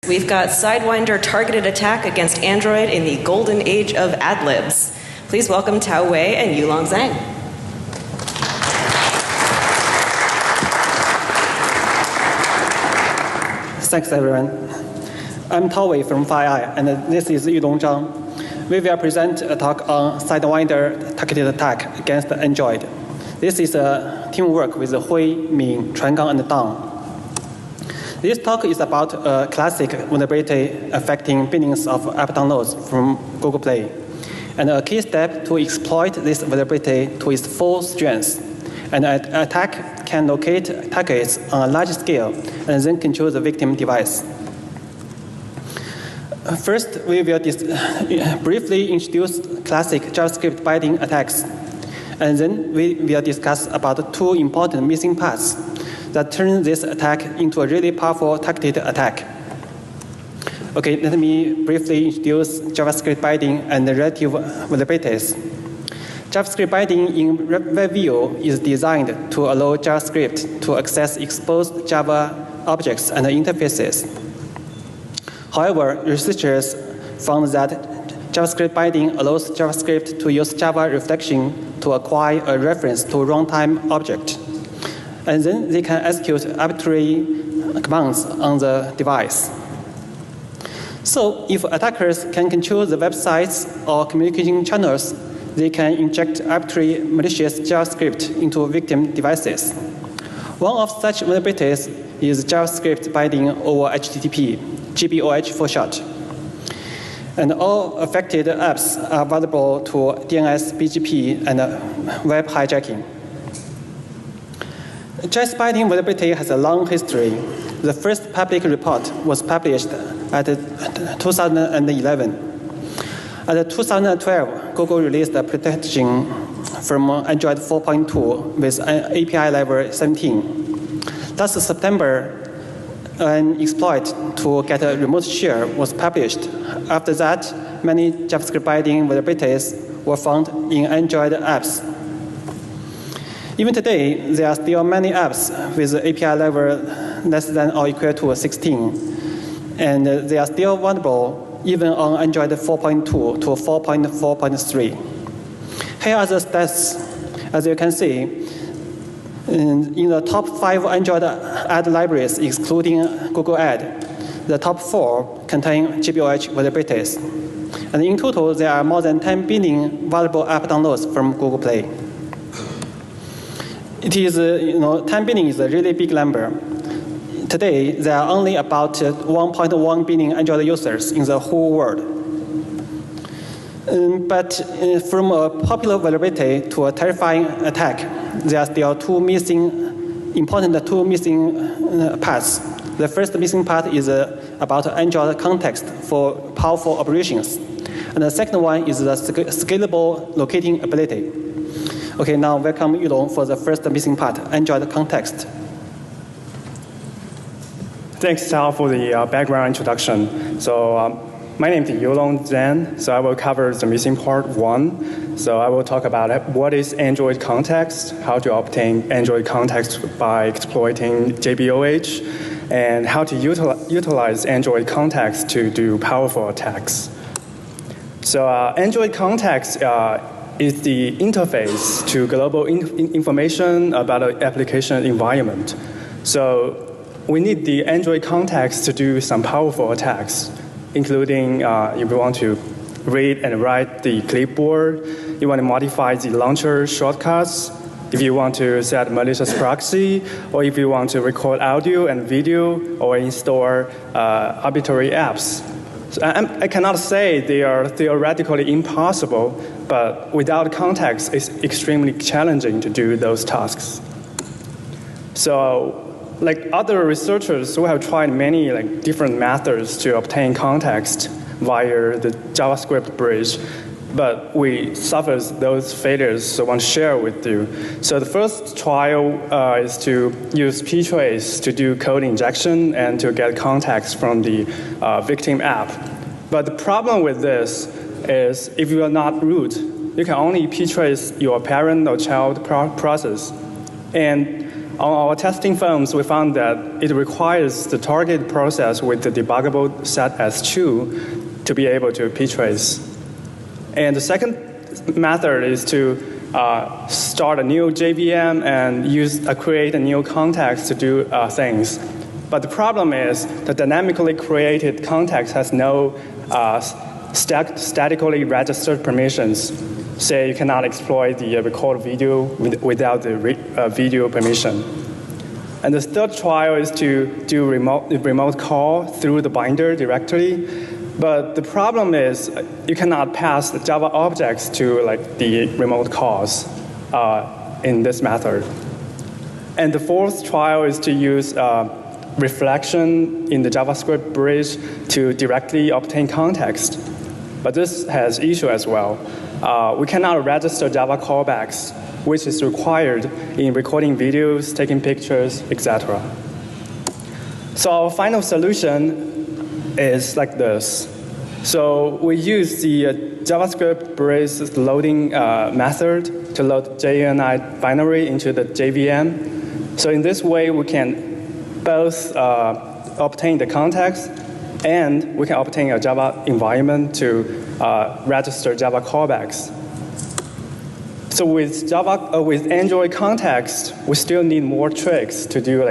We've got Sidewinder targeted attack against Android in the golden age of Libs. Please welcome Tao Wei and Yulong Zhang. Thanks, everyone. I'm Tao Wei from FireEye, and this is Yulong Zhang. We will present a talk on Sidewinder targeted attack against Android. This is a teamwork with Hui, Ming, Chuangang, and Dang. This talk is about a classic vulnerability affecting billions of app downloads from Google Play, and a key step to exploit this vulnerability to its full strength. An attack can locate targets on a large scale and then control the victim device. First, we will briefly introduce classic JavaScript binding attacks, and then we will discuss about two important missing parts that turn this attack into a really powerful targeted attack. Okay, let me briefly introduce JavaScript binding and the relative vulnerabilities. JavaScript binding in WebView is designed to allow JavaScript to access exposed Java objects and interfaces. However, researchers found that JavaScript binding allows JavaScript to use Java reflection to acquire a reference to runtime object, and then they can execute arbitrary commands on the device. So if attackers can control the websites or communication channels, they can inject arbitrary malicious JavaScript into victim devices. One of such vulnerabilities is JavaScript binding over HTTP, GBOH for short. And all affected apps are vulnerable to DNS, BGP, and web hijacking. JS binding vulnerability has a long history. The first public report was published at 2011. At 2012, Google released a protection from Android 4.2 with API level 17. Last September, an exploit to get a remote share was published. After that, many JavaScript binding vulnerabilities were found in Android apps. Even today, there are still many apps with API level less than or equal to 16, and they are still vulnerable even on Android 4.2 to 4.4.3. Here are the stats. As you can see, in the top 5 Android ad libraries, excluding Google Ad, the top 4 contain GBOH vulnerabilities. And in total, there are more than 10 billion vulnerable app downloads from Google Play. It is, 10 billion is a really big number. Today, there are only about 1.1 billion Android users in the whole world. But from a popular vulnerability to a terrifying attack, there are still two missing parts. The first missing part is about Android context for powerful operations. And the second one is the scalable locating ability. Okay, now welcome Yulong for the first missing part, Android context. Thanks, Tao, for the background introduction. So my name is Yulong Zhang, so I will cover the missing part 1. So I will talk about what is Android context, how to obtain Android context by exploiting JBOH, and how to utilize Android context to do powerful attacks. So Android context is the interface to global information about an application environment. So we need the Android context to do some powerful attacks, including if you want to read and write the clipboard, you want to modify the launcher shortcuts, if you want to set malicious proxy, or if you want to record audio and video, or install arbitrary apps. So I cannot say they are theoretically impossible, but without context, it's extremely challenging to do those tasks. So, like other researchers, we have tried many different methods to obtain context via the JavaScript bridge, but we suffered those failures, so I want to share with you. So the first trial is to use ptrace to do code injection and to get context from the victim app. But the problem with this is if you are not root, you can only ptrace your parent or child process. And on our testing phones, we found that it requires the target process with the debuggable set as true to be able to p-trace. And the second method is to start a new JVM and create a new context to do things. But the problem is the dynamically created context has no statically registered permissions. Say you cannot exploit the record video without the video permission. And the third trial is to do remote call through the binder directly. But the problem is you cannot pass the Java objects to the remote calls in this method. And the fourth trial is to use reflection in the JavaScript bridge to directly obtain context. But this has issue as well. We cannot register Java callbacks, which is required in recording videos, taking pictures, etc. So our final solution is like this. So we use the JavaScript bridge loading method to load JUnit binary into the JVM. So in this way, we can both obtain the context and we can obtain a Java environment to register Java callbacks. So with Android context, we still need more tricks to do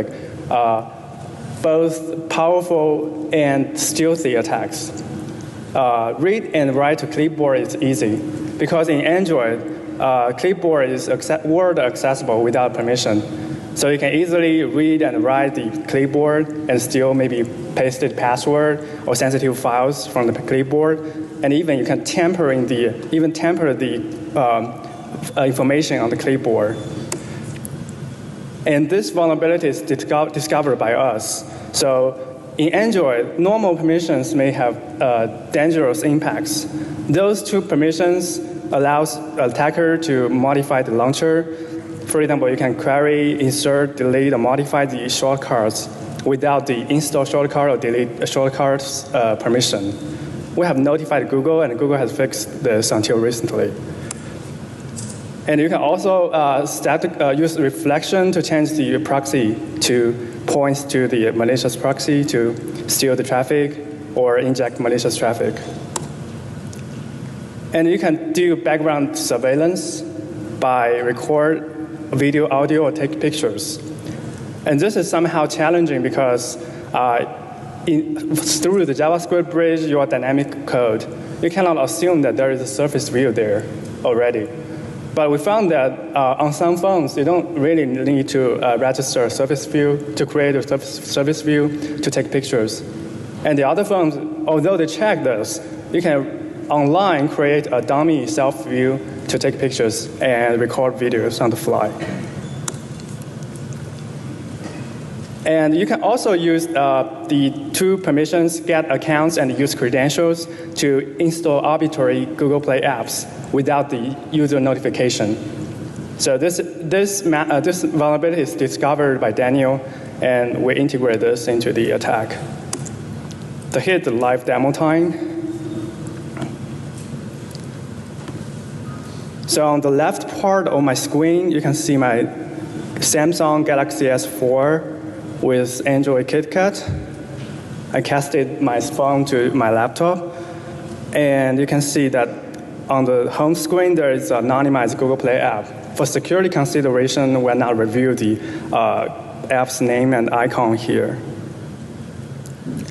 both powerful and stealthy attacks. Read and write to clipboard is easy because in Android, clipboard is word accessible without permission. So you can easily read and write the clipboard and still maybe pasted password or sensitive files from the clipboard, and even you can temper the information on the clipboard. And this vulnerability is discovered by us. So in Android, normal permissions may have dangerous impacts. Those two permissions allows attacker to modify the launcher. For example, you can query, insert, delete, or modify the shortcuts without the install shortcut or delete shortcuts permission. We have notified Google, and Google has fixed this until recently. And you can also use reflection to change the proxy to points to the malicious proxy to steal the traffic or inject malicious traffic. And you can do background surveillance by record video, audio, or take pictures. And this is somehow challenging because through the JavaScript bridge, your dynamic code, you cannot assume that there is a surface view there already. But we found that on some phones, you don't really need to register a surface view to create a surface view to take pictures. And the other phones, although they check this, you can online create a dummy self view to take pictures and record videos on the fly. And you can also use the two permissions, get accounts and use credentials, to install arbitrary Google Play apps without the user notification. So this vulnerability is discovered by Daniel, and we integrate this into the attack. To hit the live demo time. So on the left part of my screen, you can see my Samsung Galaxy S4 with Android KitKat. I casted my phone to my laptop, and you can see that on the home screen there is an anonymized Google Play app. For security consideration, we will not review the app's name and icon here.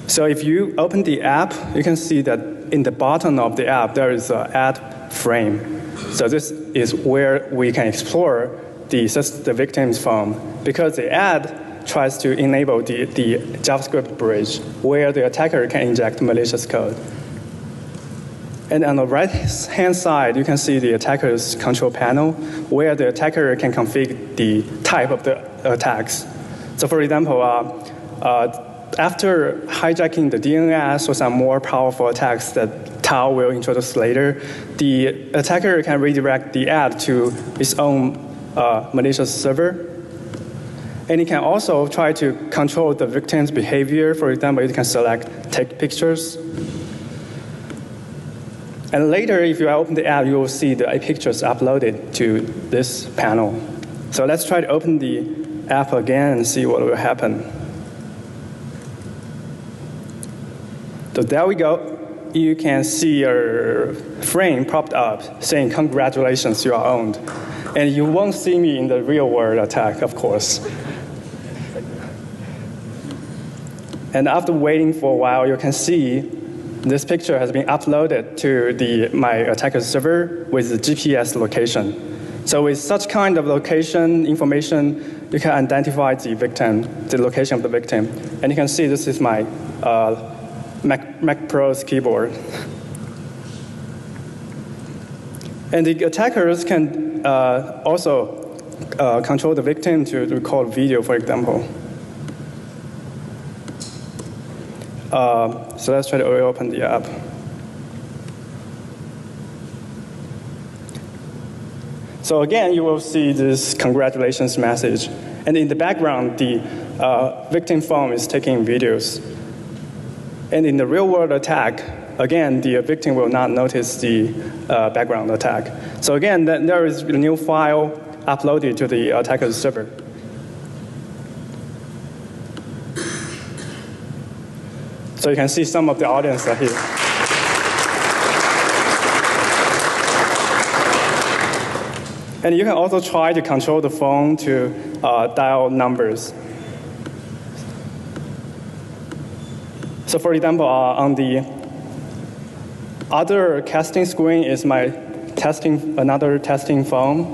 So if you open the app, you can see that in the bottom of the app there is an ad frame. So this is where we can explore the victim's phone, because the ad tries to enable the JavaScript bridge where the attacker can inject malicious code. And on the right-hand side, you can see the attacker's control panel where the attacker can configure the type of the attacks. So for example, after hijacking the DNS or some more powerful attacks that Tao will introduce later, the attacker can redirect the ad to its own malicious server. And it can also try to control the victim's behavior. For example, it can select take pictures. And later, if you open the app, you will see the pictures uploaded to this panel. So let's try to open the app again and see what will happen. So there we go. You can see a frame popped up saying, "Congratulations, you are owned." And you won't see me in the real world attack, of course. And after waiting for a while, you can see this picture has been uploaded to my attacker's server with the GPS location. So with such kind of location information, you can identify the victim, the location of the victim. And you can see this is my Mac Pro's keyboard. And the attackers can also control the victim to record video, for example. So let's try to reopen the app. So again, you will see this congratulations message. And in the background, the victim phone is taking videos. And in the real world attack, again, the victim will not notice the background attack. So again, there is a new file uploaded to the attacker's server. So you can see some of the audience are here. And you can also try to control the phone to dial numbers. So for example, on the other casting screen is my another testing phone.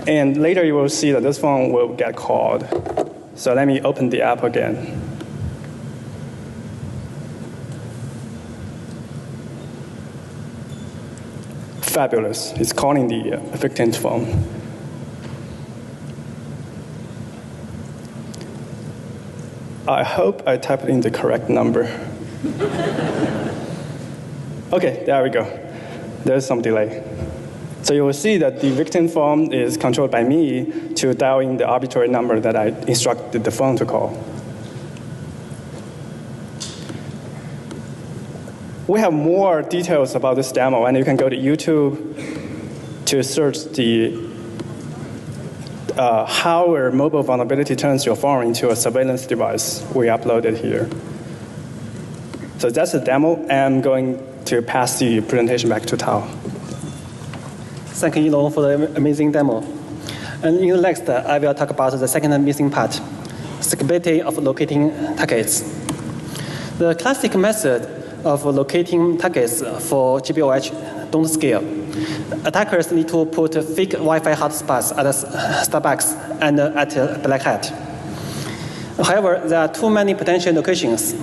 And later you will see that this phone will get called. So let me open the app again. Fabulous. It's calling the victim's phone. I hope I typed in the correct number. Okay, there we go. There's some delay. So you will see that the victim phone is controlled by me to dial in the arbitrary number that I instructed the phone to call. We have more details about this demo, and you can go to YouTube to search how a mobile vulnerability turns your phone into a surveillance device. We uploaded here. So that's the demo. I'm going to pass the presentation back to Tao. Thank you, Yilong, for the amazing demo. And in the next, I will talk about the second missing part, scalability of locating targets. The classic method of locating targets for GBOH don't scale. Attackers need to put fake Wi-Fi hotspots at Starbucks and at Black Hat. However, there are too many potential locations.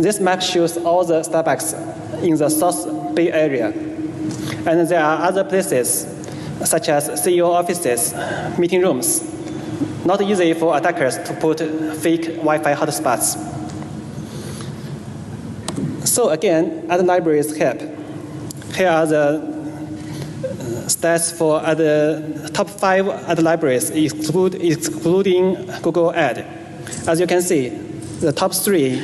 This map shows all the Starbucks in the South Bay Area. And there are other places, such as CEO offices, meeting rooms. Not easy for attackers to put fake Wi-Fi hotspots. So again, other libraries help. Here are the stats for other top 5 other libraries, excluding Google Ad. As you can see, the top 3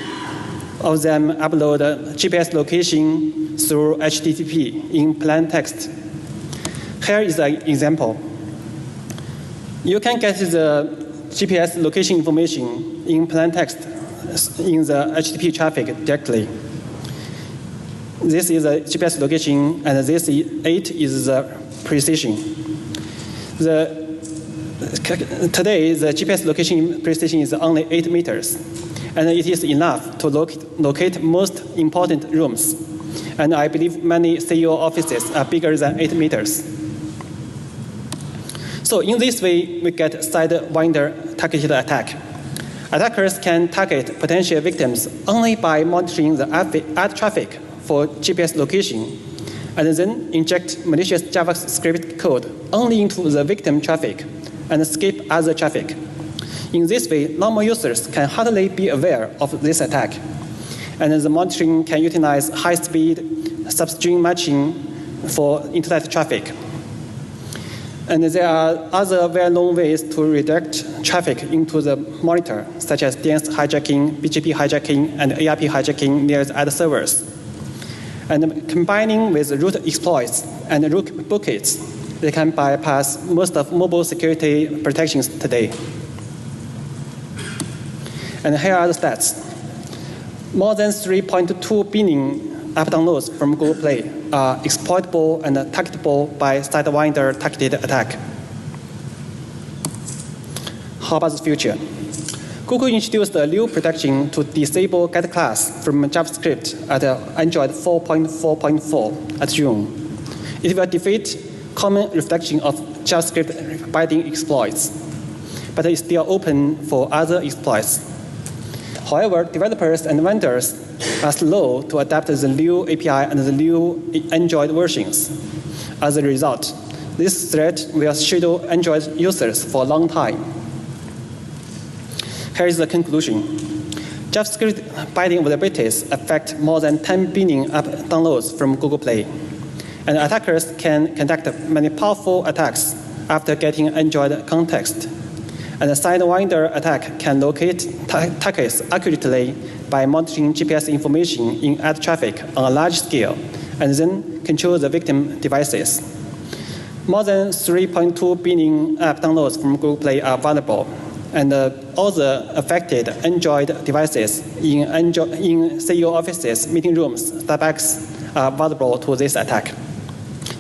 of them upload GPS location through HTTP in plain text. Here is an example. You can get the GPS location information in plain text in the HTTP traffic directly. This is the GPS location, and this 8 is the precision. Today, the GPS location precision is only 8 meters, and it is enough to locate most important rooms. And I believe many CEO offices are bigger than 8 meters. So in this way, we get Sidewinder targeted attack. Attackers can target potential victims only by monitoring the ad traffic for GPS location, and then inject malicious JavaScript code only into the victim traffic and skip other traffic. In this way, normal users can hardly be aware of this attack, and the monitoring can utilize high-speed substring matching for internet traffic. And there are other well-known ways to redirect traffic into the monitor, such as DNS hijacking, BGP hijacking, and ARP hijacking near the ad servers. And combining with root exploits and root buckets, they can bypass most of mobile security protections today. And here are the stats. More than 3.2 billion app downloads from Google Play are exploitable and targetable by Sidewinder targeted attack. How about the future? Google introduced a new protection to disable getClass from JavaScript at Android 4.4.4 at June. It will defeat common reflection of JavaScript binding exploits, but it's still open for other exploits. However, developers and vendors are slow to adapt the new API and the new Android versions. As a result, this threat will shadow Android users for a long time. Here is the conclusion. JavaScript binding vulnerabilities affect more than 10 billion app downloads from Google Play. And attackers can conduct many powerful attacks after getting Android context. And the Sidewinder attack can locate targets accurately by monitoring GPS information in ad traffic on a large scale, and then control the victim devices. More than 3.2 billion app downloads from Google Play are vulnerable, and all the affected Android devices in CEO offices, meeting rooms, Starbucks are vulnerable to this attack.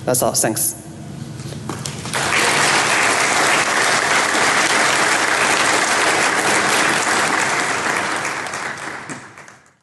That's all. Thanks.